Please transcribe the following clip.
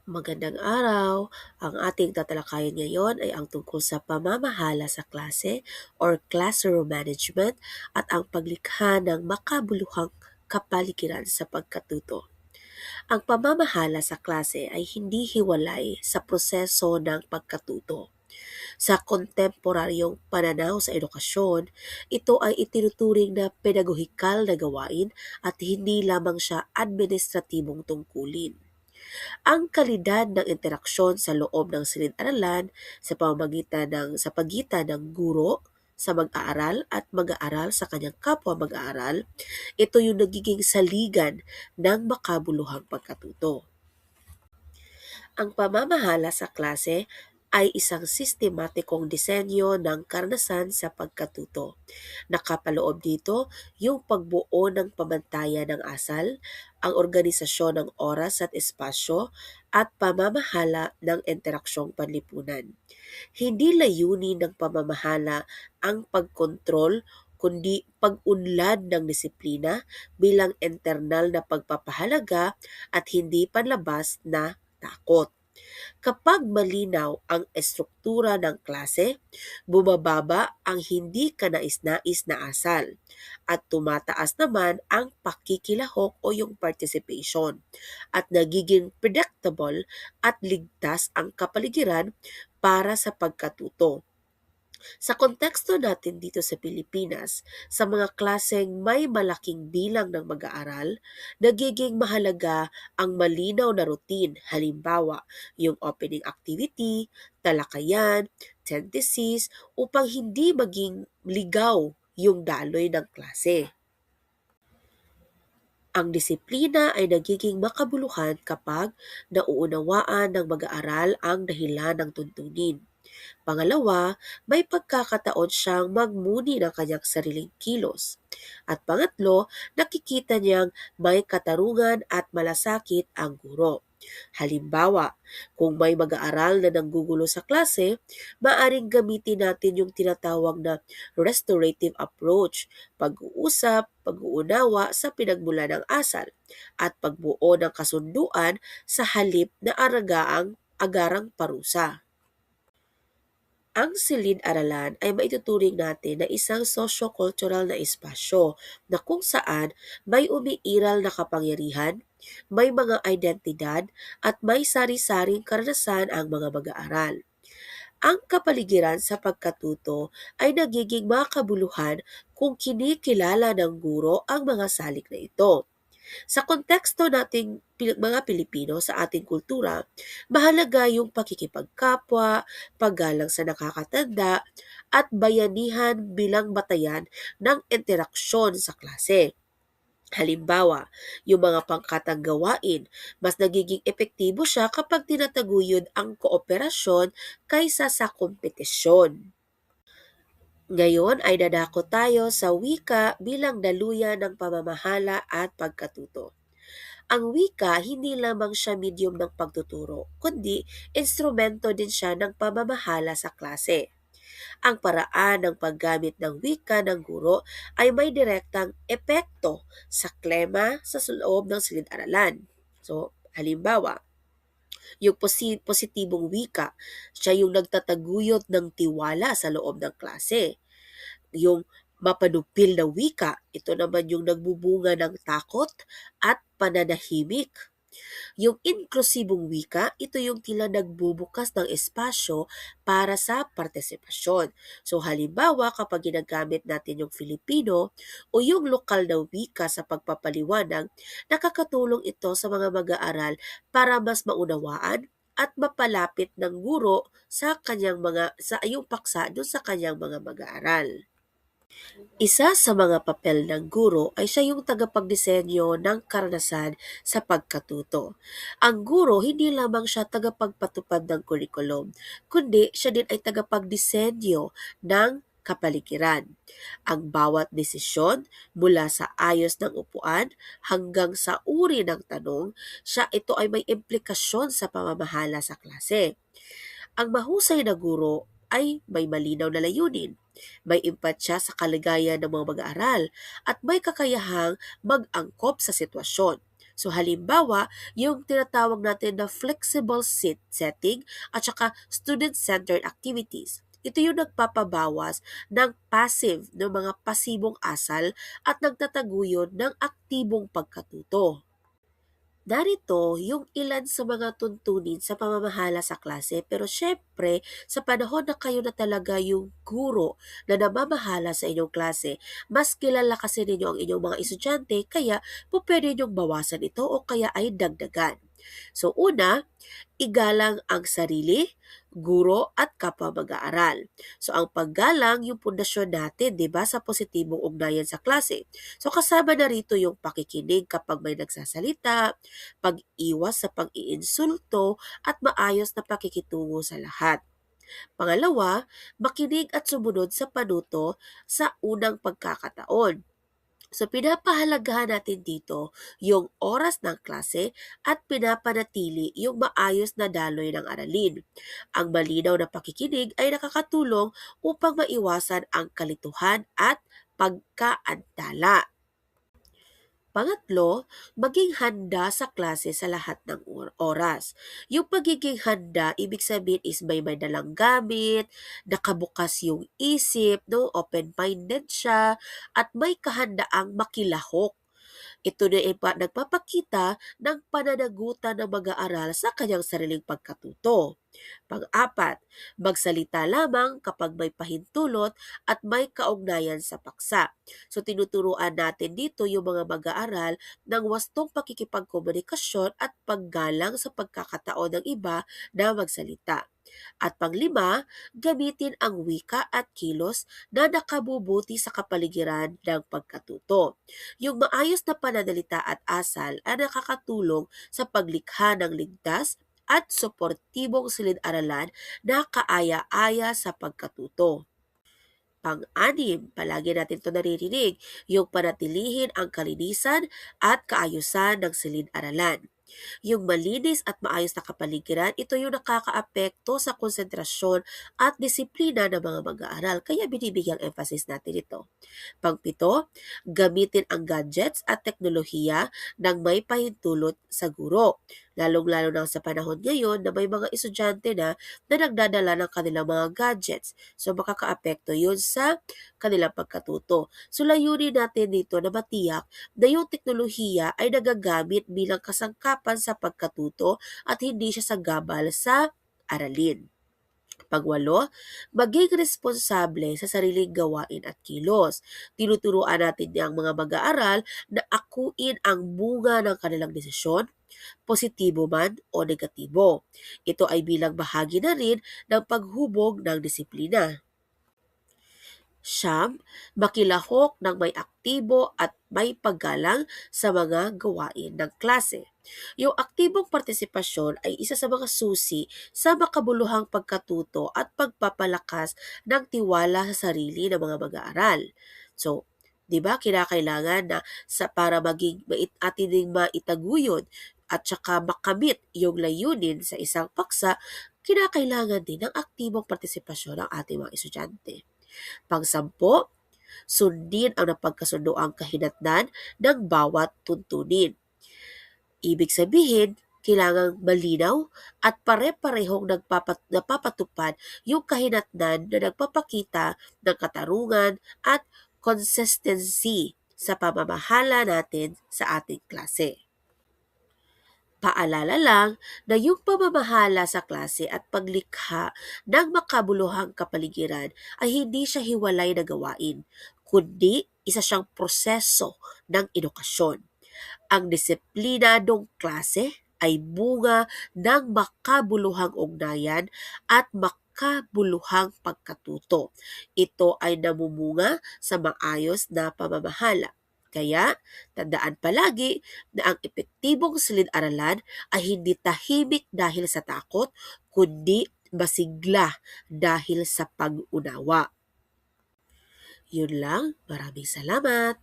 Magandang araw! Ang ating tatalakayin ngayon ay ang tungkol sa pamamahala sa klase or classroom management at ang paglikha ng makabuluhang kapaligiran sa pagkatuto. Ang pamamahala sa klase ay hindi hiwalay sa proseso ng pagkatuto. Sa kontemporaryong pananaw sa edukasyon, ito ay itinuturing na pedagohikal na gawain at hindi lamang siya administratibong tungkulin. Ang kalidad ng interaksyon sa loob ng silid-aralan sa pagitan ng guro sa mag-aaral at mag-aaral sa kanyang kapwa mag-aaral, ito yung nagiging saligan ng makabuluhang pagkatuto. Ang pamamahala sa klase ay isang sistematikong disenyo ng karanasan sa pagkatuto. Nakapaloob dito yung pagbuo ng pamantayan ng asal, ang organisasyon ng oras at espasyo, at pamamahala ng interaksyong panlipunan. Hindi layunin ng pamamahala ang pagkontrol kundi pag-unlad ng disiplina bilang internal na pagpapahalaga at hindi panlabas na takot. Kapag malinaw ang estruktura ng klase, bumababa ang hindi kanais-nais na asal at tumataas naman ang pakikilahok o yung participation at nagiging predictable at ligtas ang kapaligiran para sa pagkatuto. Sa konteksto natin dito sa Pilipinas, sa mga klaseng may malaking bilang ng mag-aaral, nagiging mahalaga ang malinaw na routine. Halimbawa, yung opening activity, talakayan, synthesis, upang hindi maging ligaw yung daloy ng klase. Ang disiplina ay nagiging makabuluhan kapag nauunawaan ng mag-aaral ang dahilan ng tuntunin. Pangalawa, may pagkakataon siyang magmuni ng kanyang sariling kilos. At pangatlo, nakikita niyang may katarungan at malasakit ang guro. Halimbawa, kung may mag-aaral na nanggugulo sa klase, maaring gamitin natin yung tinatawag na restorative approach, pag-uusap, pag-uunawa sa pinagmula ng asal, at pagbuo ng kasunduan sa halip na agarang parusa. Ang silid-aralan ay maituturing natin na isang socio-cultural na espasyo na kung saan may umiiral na kapangyarihan, may mga identidad at may sari-saring karanasan ang mga mag-aaral. Ang kapaligiran sa pagkatuto ay nagiging makabuluhan kung kinikilala ng guro ang mga salik na ito. Sa konteksto nating mga Pilipino sa ating kultura, mahalaga yung pakikipagkapwa, paggalang sa nakakatanda, at bayanihan bilang batayan ng interaksyon sa klase. Halimbawa, yung mga pangkatang gawain, mas nagiging epektibo siya kapag tinataguyod ang kooperasyon kaysa sa kompetisyon. Ngayon ay dadako tayo sa wika bilang daluyan ng pamamahala at pagkatuto. Ang wika hindi lamang siya medium ng pagtuturo, kundi instrumento din siya ng pamamahala sa klase. Ang paraan ng paggamit ng wika ng guro ay may direktang epekto sa klema sa loob ng silid-aralan. So, halimbawa, yung positibong wika, siya yung nagtataguyod ng tiwala sa loob ng klase. Yung mapanupil na wika, ito naman yung nagbubunga ng takot at pananahimik. Yung inklusibong wika, ito yung tila nagbubukas ng espasyo para sa partisipasyon. So halimbawa, kapag ginagamit natin yung Filipino o yung lokal na wika sa pagpapaliwanag, nakakatulong ito sa mga mag-aaral para mas maunawaan at mapalapit ng guro sa iyong paksa doon sa kanyang mga mag-aaral. Isa sa mga papel ng guro ay siya yung tagapagdisenyo ng karanasan sa pagkatuto. Ang guro hindi lamang siya tagapagpatupad ng kurikulum, kundi siya din ay tagapagdisenyo ng kapaligiran. Ang bawat desisyon mula sa ayos ng upuan hanggang sa uri ng tanong, ito ay may implikasyon sa pamamahala sa klase. Ang mahusay na guro ay may malinaw na layunin, may empatya sa kalagayan ng mga mag-aaral, at may kakayahang mag-angkop sa sitwasyon. So halimbawa, yung tinatawag natin na flexible setting at saka student-centered activities. Ito yung nagpapabawas ng passive, ng mga pasibong asal at nagtataguyod ng aktibong pagkatuto. Narito yung ilan sa mga tuntunin sa pamamahala sa klase, pero syempre sa panahon na kayo na talaga yung guro na namamahala sa inyong klase, mas kilala kasi ninyo ang inyong mga estudyante, kaya po pwede ninyong bawasan ito o kaya ay dagdagan. So una, igalang ang sarili, guro at kapwa mag-aaral. So ang paggalang yung pundasyon natin, 'di ba, sa positibong ugnayan sa klase. So kasama na rito yung pakikinig kapag may nagsasalita, pag-iwas sa pag-iinsulto at maayos na pakikitungo sa lahat. Pangalawa, makinig at sumunod sa panuto sa unang pagkakataon. So pinapahalagahan natin dito yung oras ng klase at pinapanatili yung maayos na daloy ng aralin. Ang malinaw na pakikinig ay nakakatulong upang maiwasan ang kalituhan at pagkaantala. Pangatlo, maging handa sa klase sa lahat ng oras. Yung pagiging handa, ibig sabihin is may dalang gamit, nakabukas yung isip, no? Open-minded siya, at may kahandaang makilahok. Ito na nagpapakita ng pananagutan ng mag-aaral sa kanyang sariling pagkatuto. Pang-apat, magsalita lamang kapag may pahintulot at may kaugnayan sa paksa. So tinuturuan natin dito yung mga mag-aaral ng wastong pakikipagkomunikasyon at paggalang sa pagkakataon ng iba na magsalita. At panglima, gamitin ang wika at kilos na nakabubuti sa kapaligiran ng pagkatuto. Yung maayos na pananalita at asal ay nakakatulong sa paglikha ng ligtas at suportibong silid-aralan na kaaya-aya sa pagkatuto. Pang-anim, palagi natin ito naririnig, yung panatilihin ang kalinisan at kaayusan ng silid-aralan. Yung malinis at maayos na kapaligiran, ito yung nakakaapekto sa konsentrasyon at disiplina ng mga mag-aaral, kaya binibigyang emphasis natin ito. Pangpito, gamitin ang gadgets at teknolohiya ng may pahintulot sa guro. Lalong-lalo na sa panahon ngayon na may mga estudyante na nagdadala ng kanilang mga gadgets. So makakaapekto yun sa kanilang pagkatuto. So layunin natin dito na matiyak na yung teknolohiya ay nagagamit bilang kasangkapan sa pagkatuto at hindi siya sagabal sa aralin. Pangwalo, maging responsable sa sariling gawain at kilos. Tinuturuan natin ang mga mag-aaral na akuin ang bunga ng kanilang desisyon, positibo man o negatibo. Ito ay bilang bahagi na rin ng paghubog ng disiplina. Siyam, makilahok ng may aktibo at may paggalang sa mga gawain ng klase. Yung aktibong partisipasyon ay isa sa mga susi sa makabuluhang pagkatuto at pagpapalakas ng tiwala sa sarili ng mga mag-aaral. So, 'di ba, kinakailangan na para maging atin ding maitaguyod at saka makamit yung layunin sa isang paksa, kinakailangan din ng aktibong partisipasyon ng ating mga estudyante. Pang-sampo, sundin ang napagkasundoang kahinatnan ng bawat tuntunin. Ibig sabihin, kailangang malinaw at pare-parehong napapatupad yung kahinatnan na nagpapakita ng katarungan at consistency sa pamamahala natin sa ating klase. Paalala lang na yung pamamahala sa klase at paglikha ng makabuluhang kapaligiran ay hindi siya hiwalay na gawain, kundi isa siyang proseso ng edukasyon. Ang disiplinadong klase ay bunga ng makabuluhang ugnayan at makabuluhang pagkatuto. Ito ay namumunga sa maayos na pamamahala. Kaya, tandaan palagi na ang epektibong silid-aralan ay hindi tahimik dahil sa takot, kundi masigla dahil sa pag-unawa. Yun lang, maraming salamat.